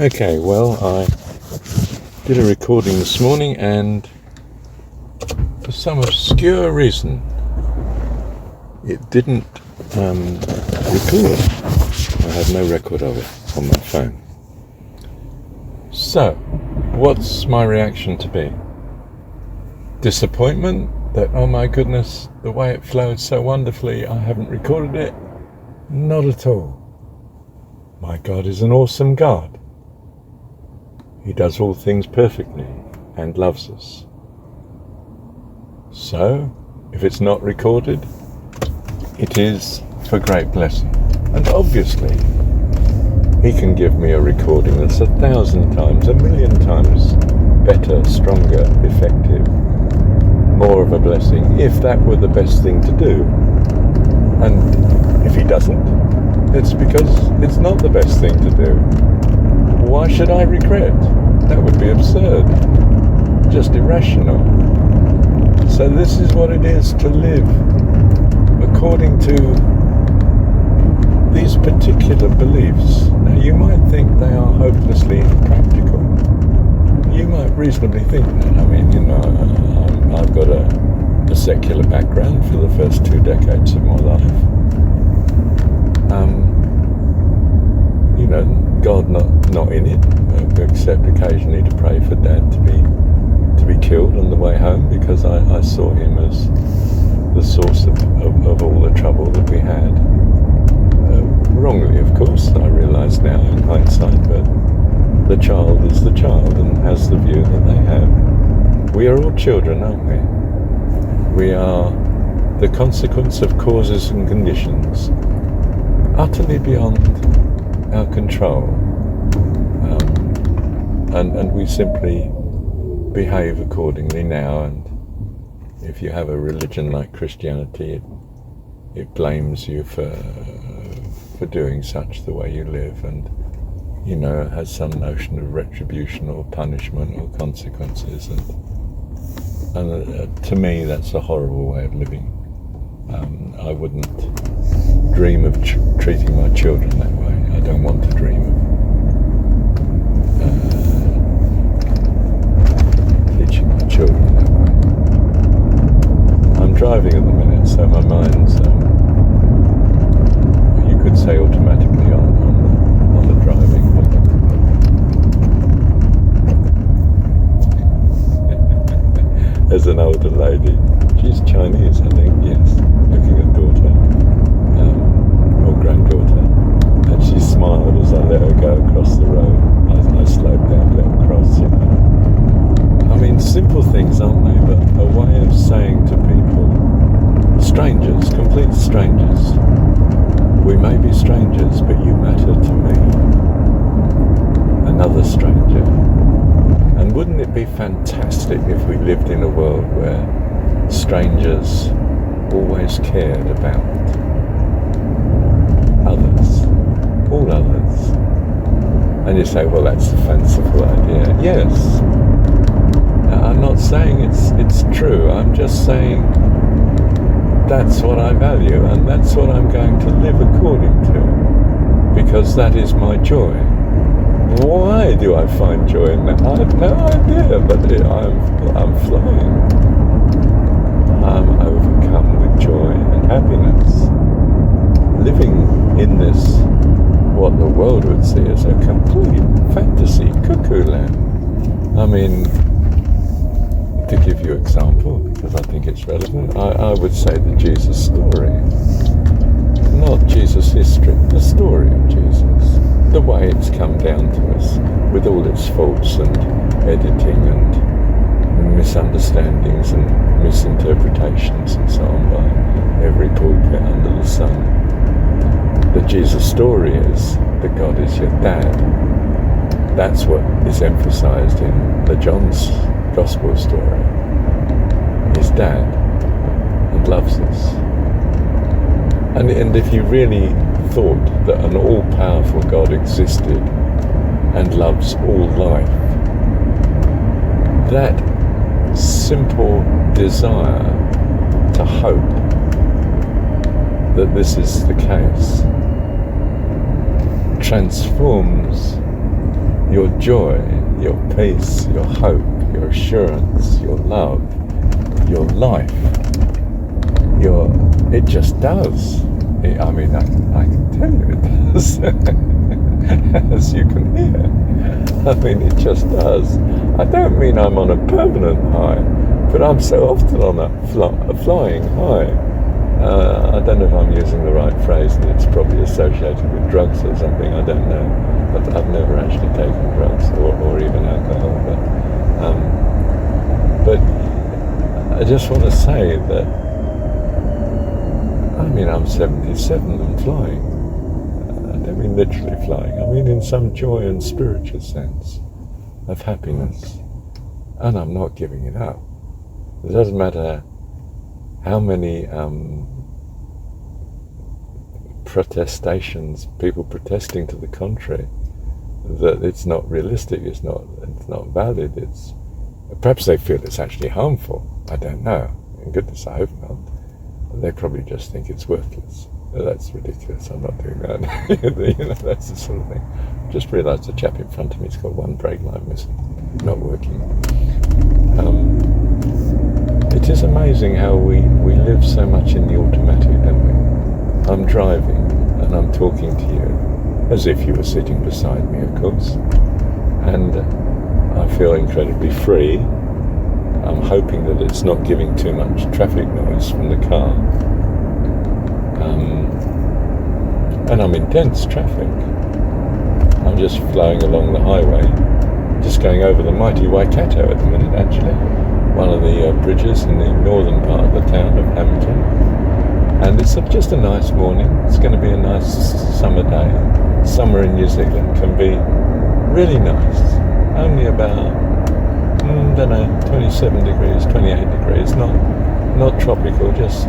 Okay, well, I did a recording this morning, and for some obscure reason, it didn't record. I have no record of it on my phone. So, what's my reaction to be? Disappointment that, oh my goodness, the way it flowed so wonderfully, I haven't recorded it? Not at all. My God is an awesome God. He does all things perfectly and loves us. So, if it's not recorded, it is for great blessing. And obviously, He can give me a recording that's 1,000 times, 1,000,000 times better, stronger, effective, more of a blessing, if that were the best thing to do. And if He doesn't, it's because it's not the best thing to do. Why should I regret? That would be absurd, just irrational. So this is what it is to live according to these particular beliefs. Now you might think they are hopelessly impractical. You might reasonably think that. I mean, I've got a secular background for the first 2 decades of my life. God not in it, except occasionally to pray for Dad to be killed on the way home, because I saw him as the source of all the trouble that we had. Wrongly, of course, I realise now in hindsight, but the child is the child and has the view that they have. We are all children, aren't we? We are the consequence of causes and conditions utterly beyond our control, and we simply behave accordingly now. And if you have a religion like Christianity, it blames you for doing such the way you live, and it has some notion of retribution or punishment or consequences, and to me that's a horrible way of living. I wouldn't dream of treating my children that way. I don't want to dream of teaching my children that way. I'm driving at the minute, so my mind's, you could say, automatically on the driving. But there's an older lady. She's Chinese, I think, yes, looking at daughter, or granddaughter, and she smiled as I let her go across the road. I slowed down, let her cross, I mean, simple things, aren't they? But a way of saying to people, strangers, complete strangers, we may be strangers, but you matter to me, another stranger. And wouldn't it be fantastic if we lived in a world where strangers always cared about others, all others? And you say, well, that's a fanciful idea. Yes, I'm not saying it's true. I'm just saying that's what I value, and that's what I'm going to live according to, because that is my joy. Why do I find joy in that? I have no idea, but I'm flying. I'm overcome with joy and happiness, living in this, what the world would see as a complete fantasy cuckoo land. I mean, to give you an example, because I think it's relevant, I would say the Jesus story. Not Jesus' history, the story of Jesus. The way it's come down to us, with all its faults and editing and misunderstandings and misinterpretations and so on by every pulpit under the sun. The Jesus story is that God is your dad. That's what is emphasized in the John's Gospel story. His dad, and loves us. And if you really thought that an all-powerful God existed and loves all life, that simple desire to hope that this is the case transforms your joy, your peace, your hope, your assurance, your love, your life, it just does. I mean, I can tell you it does, as you can hear. I mean, it just does. I don't mean I'm on a permanent high, but I'm so often on a flying high. I don't know if I'm using the right phrase, and it's probably associated with drugs or something, I don't know. I've never actually taken drugs or even alcohol, but I just want to say that, I mean, I'm 77 and flying. I don't mean literally flying, I mean in some joy and spiritual sense of happiness, and I'm not giving it up. It doesn't matter how many protestations, people protesting to the contrary, that it's not realistic, it's not valid, perhaps they feel it's actually harmful, I don't know, in goodness I hope not. They probably just think it's worthless. That's ridiculous, I'm not doing that. That's the sort of thing. Just realised the chap in front of me's got one brake light missing, not working. It is amazing how we live so much in the automatic, don't we? I'm driving and I'm talking to you as if you were sitting beside me, of course, and I feel incredibly free. I'm hoping that it's not giving too much traffic noise from the car, and I'm in dense traffic. I'm just flowing along the highway, just going over the mighty Waikato at the minute, actually, one of the bridges in the northern part of the town of Hamilton. And it's just a nice morning. It's going to be a nice summer day. Summer in New Zealand can be really nice. Only about, 27 degrees, 28 degrees. Not tropical, just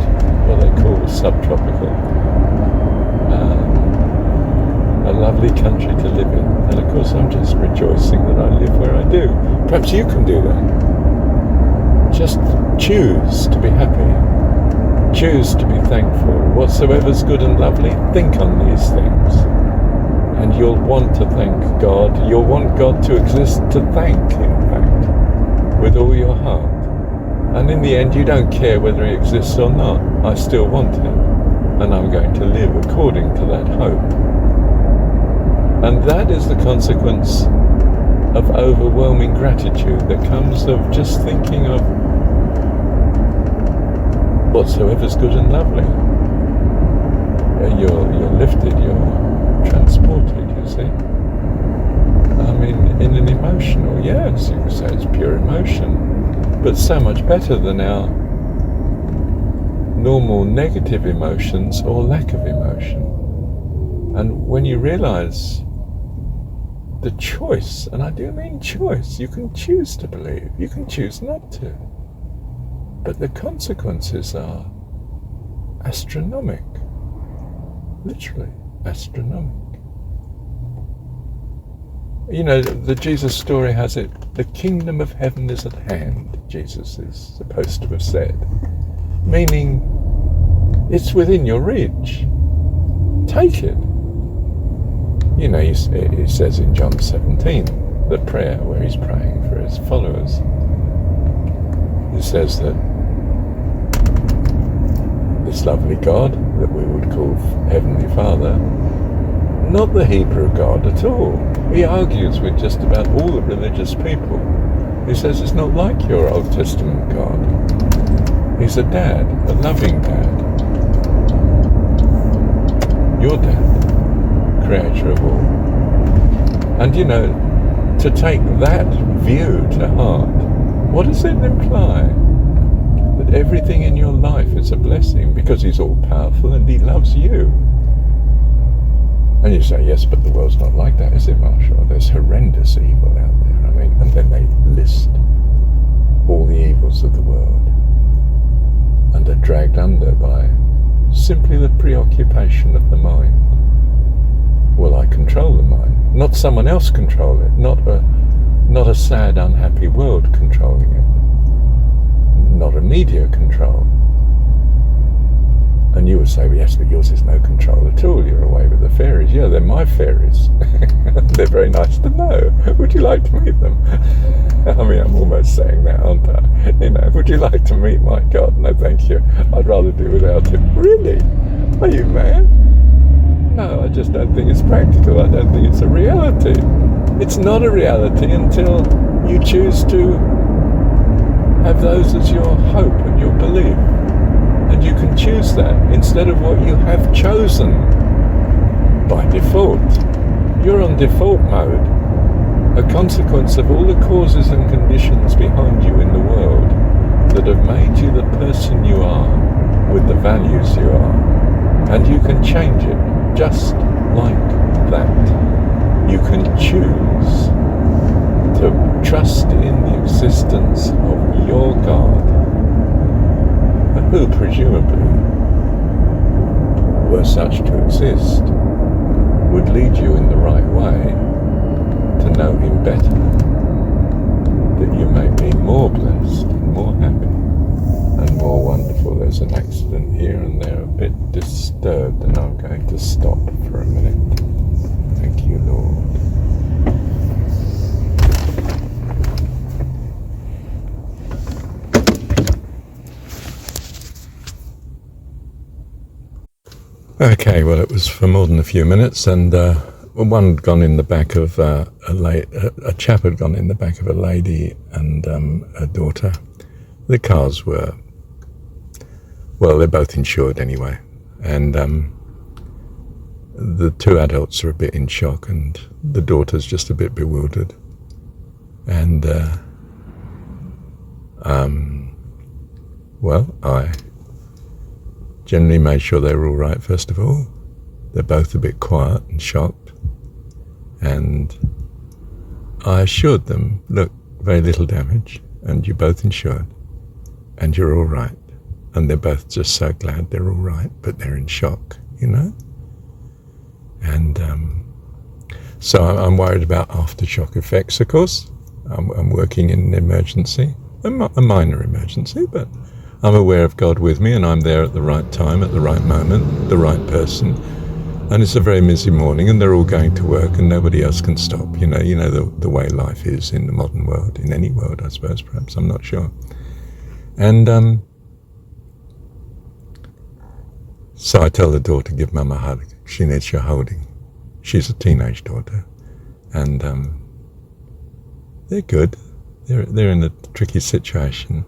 what they call subtropical. A lovely country to live in. And of course I'm just rejoicing that I live where I do. Perhaps you can do that. Just choose to be happy. Choose to be thankful. Whatsoever's good and lovely, think on these things. And you'll want to thank God. You'll want God to exist to thank, in fact, with all your heart. And in the end, you don't care whether he exists or not. I still want him. And I'm going to live according to that hope. And that is the consequence of overwhelming gratitude that comes of just thinking of whatsoever's good and lovely. You're lifted, you're transported, you see. I mean, in an emotional, yes, you could say it's pure emotion, but so much better than our normal negative emotions or lack of emotion. And when you realize the choice, and I do mean choice, you can choose to believe, you can choose not to. But the consequences are astronomic, literally astronomic. You know, the Jesus story has it, the kingdom of heaven is at hand, Jesus is supposed to have said. Meaning, it's within your reach. Take it. You know, he says in John 17, the prayer where he's praying for his followers, he says that this lovely God that we would call Heavenly Father, not the Hebrew God at all. He argues with just about all the religious people. He says it's not like your Old Testament God. He's a dad, a loving dad. Your dad, creator of all. And you know, to take that view to heart, what does it imply? That everything in your life is a blessing because he's all powerful and he loves you. And you say, yes, but the world's not like that, is it, Marshall? There's horrendous evil out there. I mean, and then they list all the evils of the world and are dragged under by simply the preoccupation of the mind. Well, I control the mind, not someone else control it, not a sad, unhappy world controlling it, not a media control. And you would say, well, yes, but yours is no control at all. You're away with the fairies. yeah, they're my fairies. They're very nice to know. Would you like to meet them? I mean, I'm almost saying that, aren't I? You know, would you like to meet my God? No, thank you. I'd rather do without him. Really? Are you mad? No, I just don't think it's practical. I don't think it's a reality. It's not a reality until you choose to have those as your hope and your belief. And you can choose that instead of what you have chosen by default. You're on default mode, a consequence of all the causes and conditions behind you in the world that have made you the person you are with the values you are. And you can change it just like that. You can choose to trust in the existence of your God, who presumably, were such to exist, would lead you in the right way to know him better, that you may be more blessed, more happy, and more wonderful. There's an accident here and there, a bit disturbed, and I'm going to stop for a minute. Thank you, Lord. Okay, well, it was for more than a few minutes, and one had gone in the back of a chap had gone in the back of a lady and a daughter. The cars were, well, they're both insured anyway, and the two adults are a bit in shock, and the daughter's just a bit bewildered. And well, I generally made sure they were all right, first of all. They're both a bit quiet and shocked. And I assured them, look, very little damage, and you're both insured, and you're all right. And they're both just so glad they're all right, but they're in shock, you know? And so I'm worried about aftershock effects, of course. I'm working in an emergency, a minor emergency, but I'm aware of God with me, and I'm there at the right time, at the right moment, the right person. And it's a very busy morning, and they're all going to work, and nobody else can stop. You know the way life is in the modern world, in any world, I suppose, perhaps, I'm not sure. And so I tell the daughter, give Mum a hug. She needs your holding. She's a teenage daughter, and they're good. They're in a tricky situation.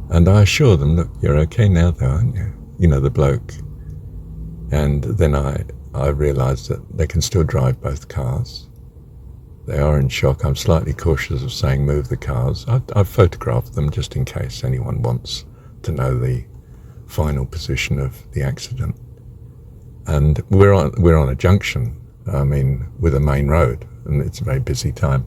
And I assure them, look, you're okay now though, aren't you? You know, the bloke. And then I realised that they can still drive both cars. They are in shock. I'm slightly cautious of saying move the cars. I've photographed them just in case anyone wants to know the final position of the accident. And we're on a junction, I mean, with a main road, and it's a very busy time.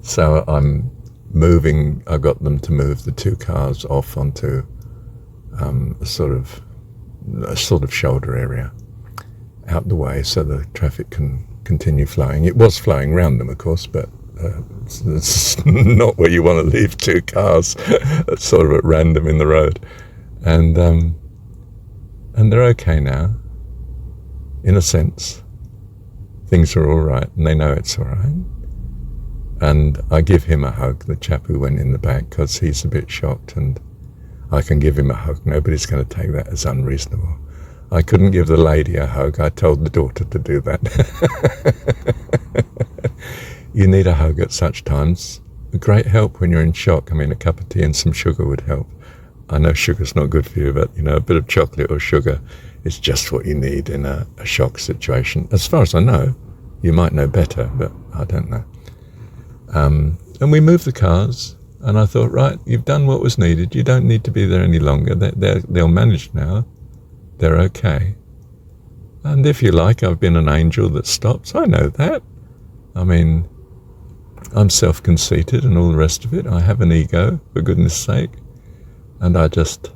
So I got them to move the two cars off onto a sort of shoulder area out the way so the traffic can continue flowing. It was flowing round them, of course, but it's not where you want to leave two cars sort of at random in the road. And they're okay now, in a sense. Things are all right, and they know it's all right. And I give him a hug, the chap who went in the back, because he's a bit shocked, and I can give him a hug. Nobody's going to take that as unreasonable. I couldn't give the lady a hug. I told the daughter to do that. You need a hug at such times. A great help when you're in shock. I mean, a cup of tea and some sugar would help. I know sugar's not good for you, but, you know, a bit of chocolate or sugar is just what you need in a shock situation. As far as I know, you might know better, but I don't know. And we moved the cars, and I thought, right, you've done what was needed. You don't need to be there any longer. They'll manage now. They're okay. And if you like, I've been an angel that stops. I know that. I mean, I'm self-conceited and all the rest of it. I have an ego, for goodness sake. And I just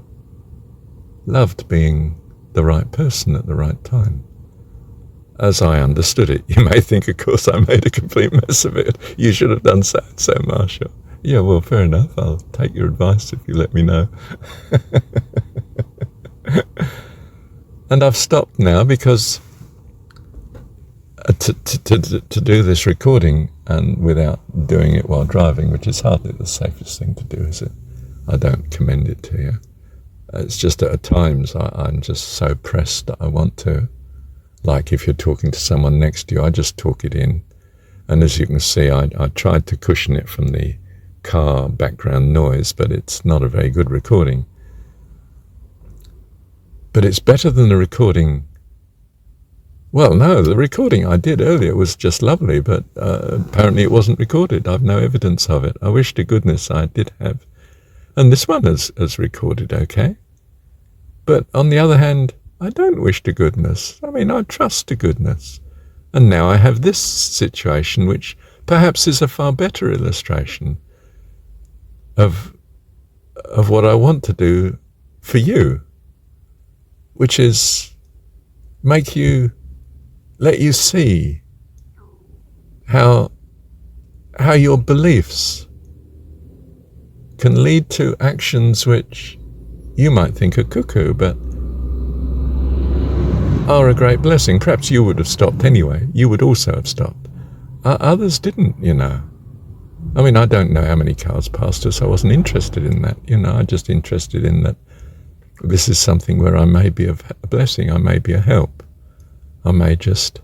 loved being the right person at the right time. As I understood it. You may think, of course, I made a complete mess of it. You should have done so, Marshall. Yeah, well, fair enough. I'll take your advice if you let me know. And I've stopped now because to do this recording and without doing it while driving, which is hardly the safest thing to do, is it? I don't commend it to you. It's just that at times I'm just so pressed that I want to, like if you're talking to someone next to you, I just talk it in. And as you can see, I tried to cushion it from the car background noise, but it's not a very good recording. But it's better than the recording. Well, no, the recording I did earlier was just lovely, but apparently it wasn't recorded. I've no evidence of it. I wish to goodness I did have. And this one has recorded okay. But on the other hand, I don't wish to goodness. I mean, I trust to goodness. And now I have this situation, which perhaps is a far better illustration of what I want to do for you, which is let you see how your beliefs can lead to actions which you might think are cuckoo, but are a great blessing. Perhaps you would have stopped anyway. You would also have stopped. Others didn't, you know. I mean, I don't know how many cars passed us. I wasn't interested in that. You know, I'm just interested in that this is something where I may be a blessing. I may be a help. I may just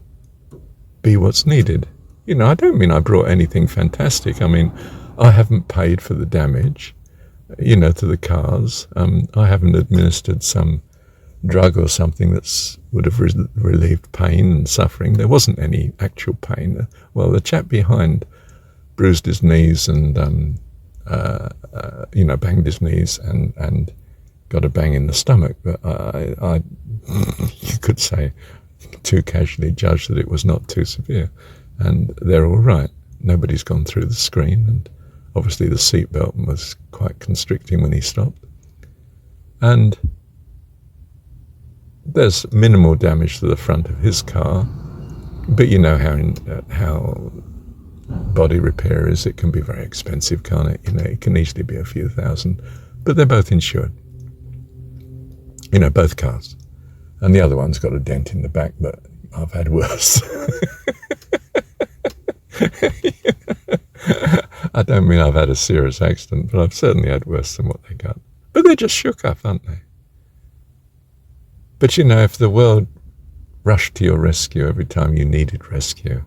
be what's needed. You know, I don't mean I brought anything fantastic. I mean, I haven't paid for the damage, you know, to the cars. I haven't administered some drug or something that would have relieved pain and suffering. There wasn't any actual pain. Well, the chap behind bruised his knees and, you know, banged his knees and got a bang in the stomach. But you could say, too casually judge that it was not too severe. And they're all right. Nobody's gone through the screen. And obviously the seatbelt was quite constricting when he stopped. And there's minimal damage to the front of his car, but you know how body repair is. It can be very expensive, can't it? You know, it can easily be a few thousand, but they're both insured. You know, both cars. And the other one's got a dent in the back, but I've had worse. I don't mean I've had a serious accident, but I've certainly had worse than what they got. But they're just shook up, aren't they? But you know, if the world rushed to your rescue every time you needed rescue,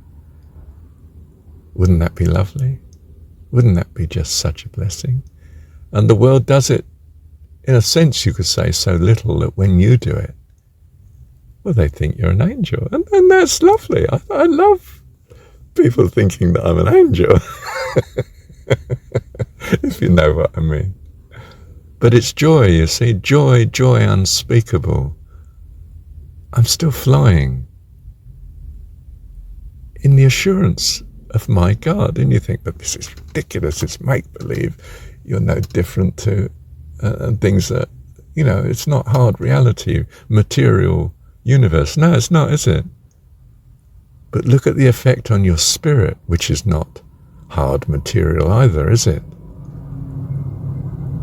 wouldn't that be lovely? Wouldn't that be just such a blessing? And the world does it, in a sense you could say, so little that when you do it, well, they think you're an angel. And that's lovely. I love people thinking that I'm an angel, if you know what I mean. But it's joy, you see, joy unspeakable. I'm still flying in the assurance of my God. And you think, but this is ridiculous, it's make-believe. You're no different to things that, you know, it's not hard reality, material universe. No, it's not, is it? But look at the effect on your spirit, which is not hard material either, is it?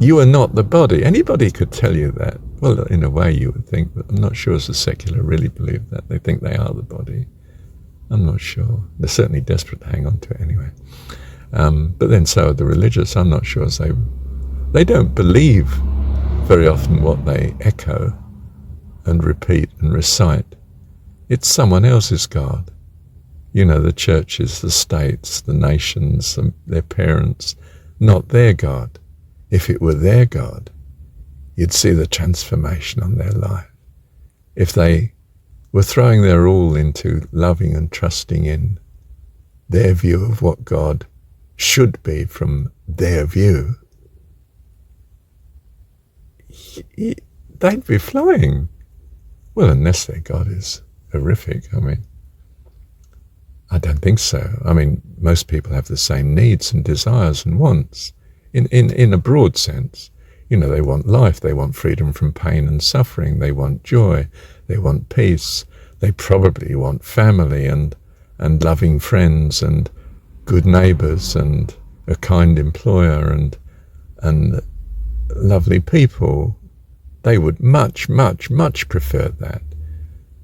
You are not the body. Anybody could tell you that. Well, in a way you would think, but I'm not sure as the secular really believe that. They think they are the body. I'm not sure. They're certainly desperate to hang on to it anyway. But then so are the religious. I'm not sure as they don't believe very often what they echo and repeat and recite. It's someone else's God. You know, the churches, the states, the nations, their parents, not their God. If it were their God, you'd see the transformation on their life. If they were throwing their all into loving and trusting in their view of what God should be from their view, they'd be flying. Well, unless their God is horrific. I mean, I don't think so. I mean, most people have the same needs and desires and wants in a broad sense. You know, they want life, they want freedom from pain and suffering, they want joy, they want peace, they probably want family and loving friends and good neighbours and a kind employer and lovely people. They would much, much, much prefer that.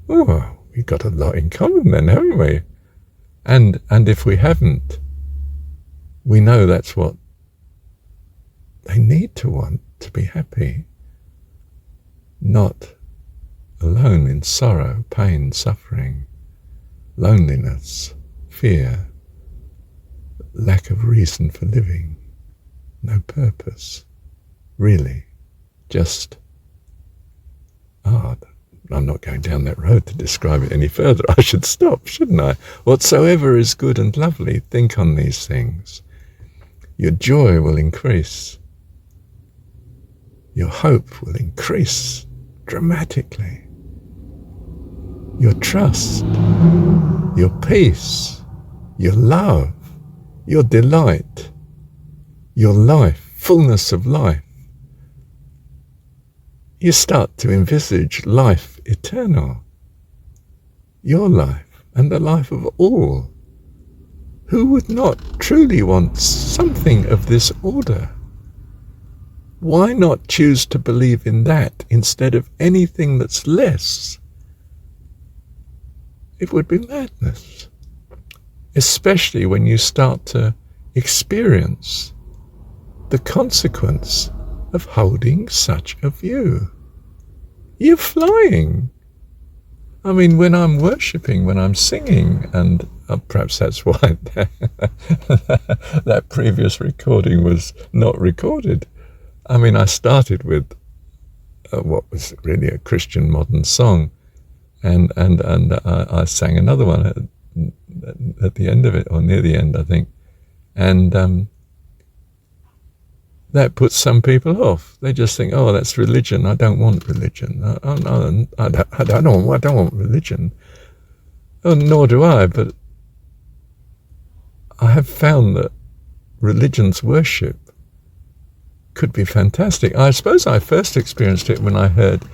Oh, we've got a lot in common then, haven't we? And if we haven't, we know that's what they need to want, to be happy, not alone in sorrow, pain, suffering, loneliness, fear, lack of reason for living, no purpose, really, just I'm not going down that road to describe it any further. I should stop, shouldn't I? Whatsoever is good and lovely, think on these things. Your joy will increase. Your hope will increase dramatically. Your trust, your peace, your love, your delight, your life, fullness of life. You start to envisage life eternal, your life and the life of all. Who would not truly want something of this order? Why not choose to believe in that instead of anything that's less? It would be madness, especially when you start to experience the consequence of holding such a view. You're flying. I mean, when I'm worshipping, when I'm singing, and perhaps that's why that previous recording was not recorded. I mean, I started with what was really a Christian modern song, and I sang another one at the end of it, or near the end, I think, and that puts some people off. They just think, oh, that's religion. I don't want religion. I don't want religion. Oh, nor do I, but I have found that religion's worship could be fantastic. I suppose I first experienced it when I heard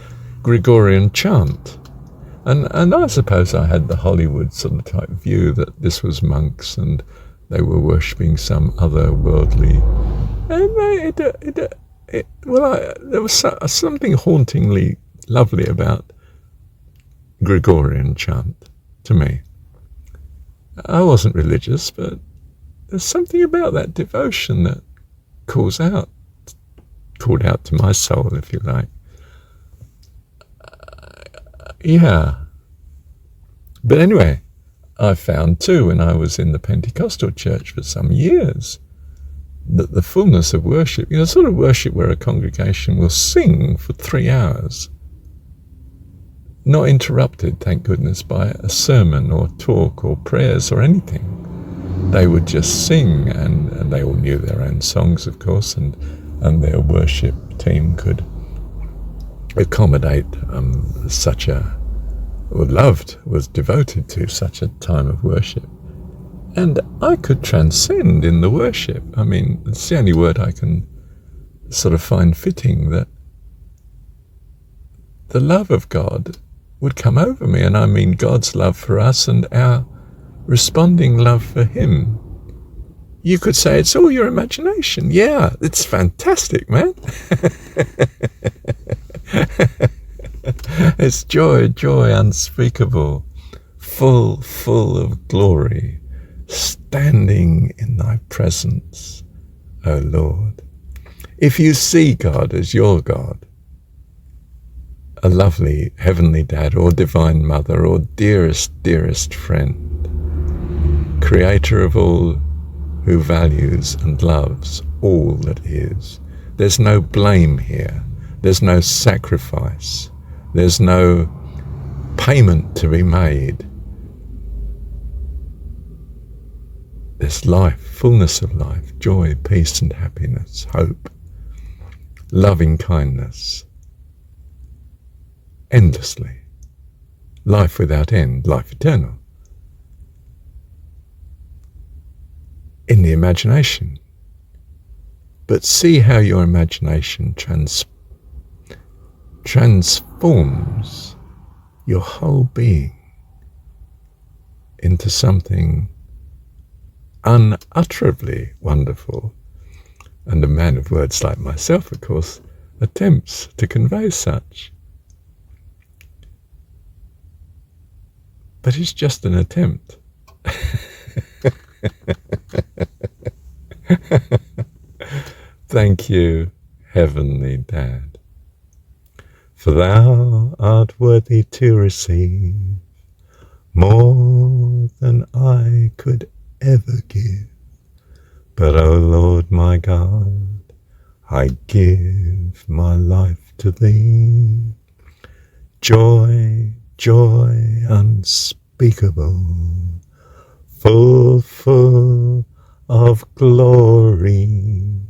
Gregorian chant. And I suppose I had the Hollywood sort of type view that this was monks and they were worshipping some other worldly. And there was something hauntingly lovely about Gregorian chant to me. I wasn't religious, but there's something about that devotion that called out to my soul, if you like. Yeah. But anyway, I found too, when I was in the Pentecostal church for some years, that the fullness of worship, sort of worship where a congregation will sing for 3 hours, not interrupted, thank goodness, by a sermon or talk or prayers or anything. They would just sing, and they all knew their own songs, of course, and their worship team could accommodate was devoted to such a time of worship. And I could transcend in the worship. I mean, it's the only word I can sort of find fitting, that the love of God would come over me, and I mean God's love for us and our responding love for Him. You could say it's all your imagination. Yeah, it's fantastic, man. It's joy unspeakable, full of glory, standing in thy presence, O Lord. If you see God as your God, a lovely heavenly dad or divine mother or dearest friend, creator of all, who values and loves all that is, there's no blame here, there's no sacrifice, there's no payment to be made. There's life, fullness of life, joy, peace and happiness, hope, loving kindness, endlessly. Life without end, life eternal. In the imagination. But see how your imagination transforms your whole being into something unutterably wonderful. And a man of words like myself, of course, attempts to convey such. But it's just an attempt. Thank you, Heavenly Dad, for thou art worthy to receive more than I could ever give. But, O Lord my God, I give my life to Thee. Joy, joy unspeakable, full of glory,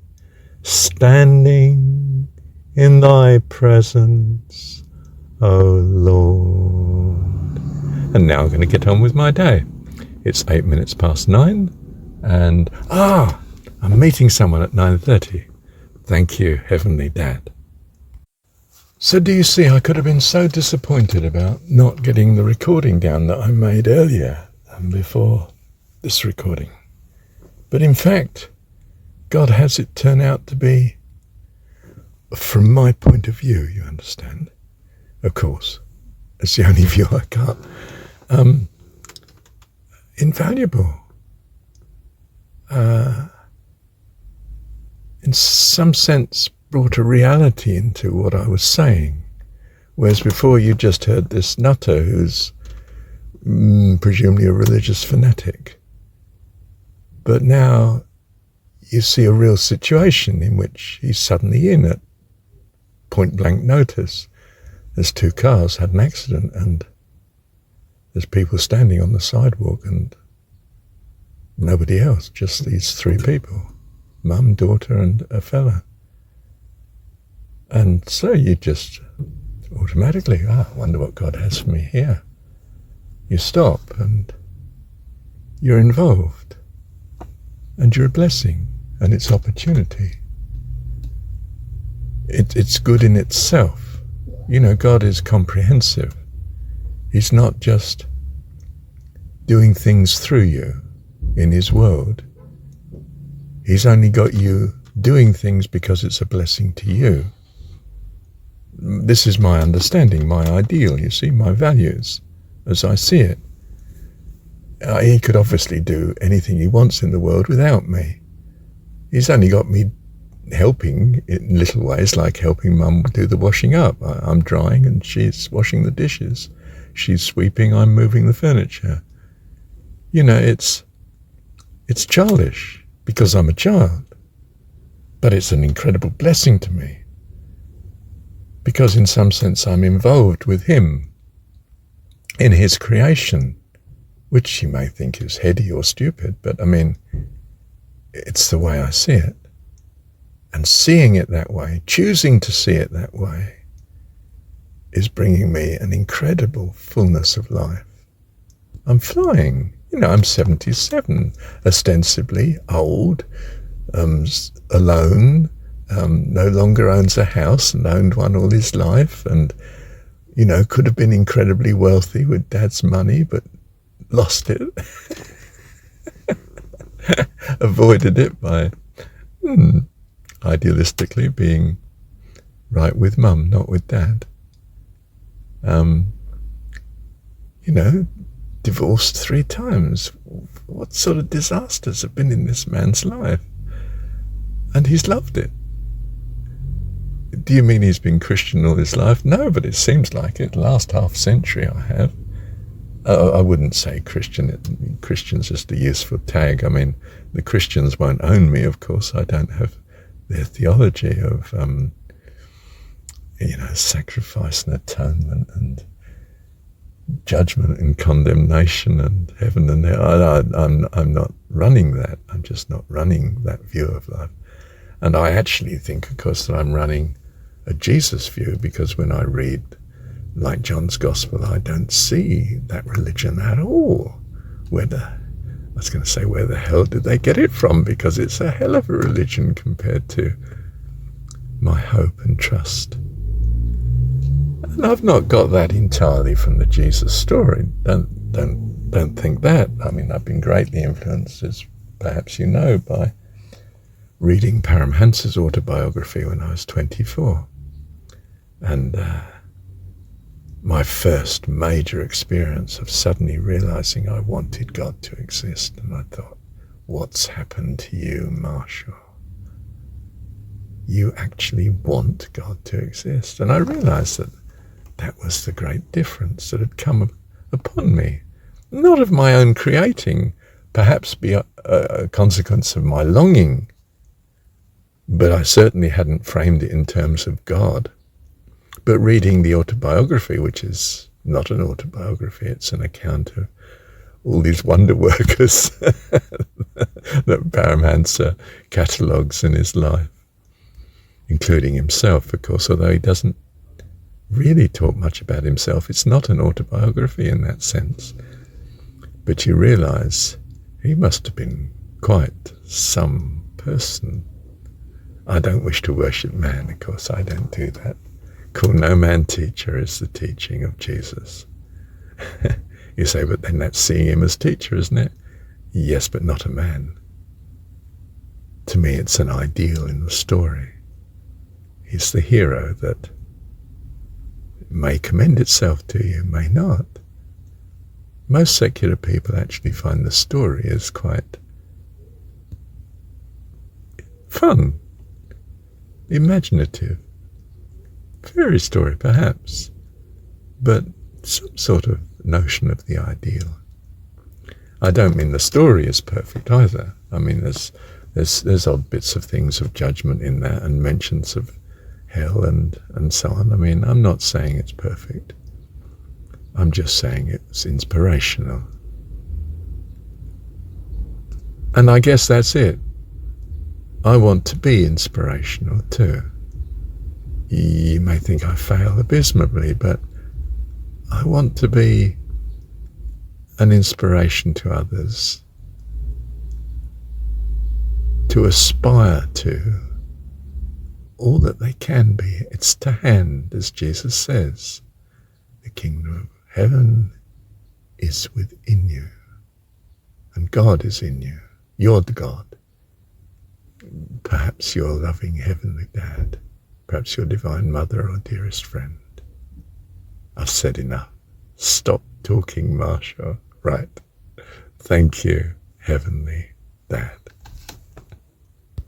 standing in Thy presence, O Lord. And now I'm going to get on with my day. It's 8 minutes past 9, and I'm meeting someone at 9:30. Thank you, Heavenly Dad. So do you see, I could have been so disappointed about not getting the recording down that I made earlier and before this recording. But in fact, God has it turn out to be, from my point of view, you understand, of course, it's the only view I got, invaluable. In some sense, brought a reality into what I was saying, whereas before you just heard this nutter who's presumably a religious fanatic. But now you see a real situation in which he's suddenly in at point blank notice. There's two cars had an accident and there's people standing on the sidewalk and nobody else, just these three people, mum, daughter and a fella. And so you just automatically, I wonder what God has for me here. You stop and you're involved and you're a blessing and it's opportunity. It's good in itself. You know, God is comprehensive. He's not just doing things through you in His world. He's only got you doing things because it's a blessing to you. This is my understanding, my ideal, you see, my values, as I see it. He could obviously do anything He wants in the world without me. He's only got me helping in little ways, like helping Mum do the washing up. I'm drying and she's washing the dishes. She's sweeping, I'm moving the furniture. You know, it's childish because I'm a child, but it's an incredible blessing to me because in some sense I'm involved with Him in His creation, which you may think is heady or stupid, but I mean, it's the way I see it. And seeing it that way, choosing to see it that way, is bringing me an incredible fullness of life. I'm flying. You know, I'm 77, ostensibly old, alone, no longer owns a house and owned one all his life, and, you know, could have been incredibly wealthy with Dad's money, but lost it. Avoided it by idealistically being right with Mum, not with Dad. You know, divorced 3 times. What sort of disasters have been in this man's life? And he's loved it. Do you mean he's been Christian all his life? No, but it seems like it. Last half century I have. I wouldn't say Christian. Christian's just a useful tag. I mean, the Christians won't own me, of course. I don't have their theology of, you know, sacrifice and atonement and judgment and condemnation and heaven and hell. I'm not running that. I'm just not running that view of life. And I actually think, of course, that I'm running a Jesus view, because when I read, like John's Gospel, I don't see that religion at all. Where the hell did they get it from? Because it's a hell of a religion compared to my hope and trust. And I've not got that entirely from the Jesus story. Don't think that. I mean, I've been greatly influenced, as perhaps you know, by reading Paramhansa's autobiography when I was 24. And my first major experience of suddenly realizing I wanted God to exist. And I thought, what's happened to you, Marshall. You actually want God to exist. And I realized that that was the great difference that had come upon me. Not of my own creating, perhaps be a consequence of my longing, but I certainly hadn't framed it in terms of God. But reading the autobiography, which is not an autobiography, it's an account of all these wonder workers that Paramahansa catalogues in his life, including himself, of course, although he doesn't really talk much about himself. It's not an autobiography in that sense. But you realize he must have been quite some person. I don't wish to worship man, of course, I don't do that. Call no man teacher is the teaching of Jesus. You say, but then that's seeing him as teacher, isn't it? Yes, but not a man. To me, it's an ideal in the story. He's the hero that may commend itself to you, may not. Most secular people actually find the story as quite fun, imaginative, fairy story perhaps, but some sort of notion of the ideal. I don't mean the story is perfect either. I mean there's odd bits of things of judgment in that and mentions of hell and so on. I mean, I'm not saying it's perfect. I'm just saying it's inspirational. And I guess that's it. I want to be inspirational too. You may think I fail abysmally, but I want to be an inspiration to others, to aspire to all that they can be. It's to hand, as Jesus says. The kingdom of heaven is within you, and God is in you. You're the God. Perhaps your loving heavenly dad, perhaps your divine mother or dearest friend. I've said enough. Stop talking, Marshall. Right. Thank you, heavenly dad.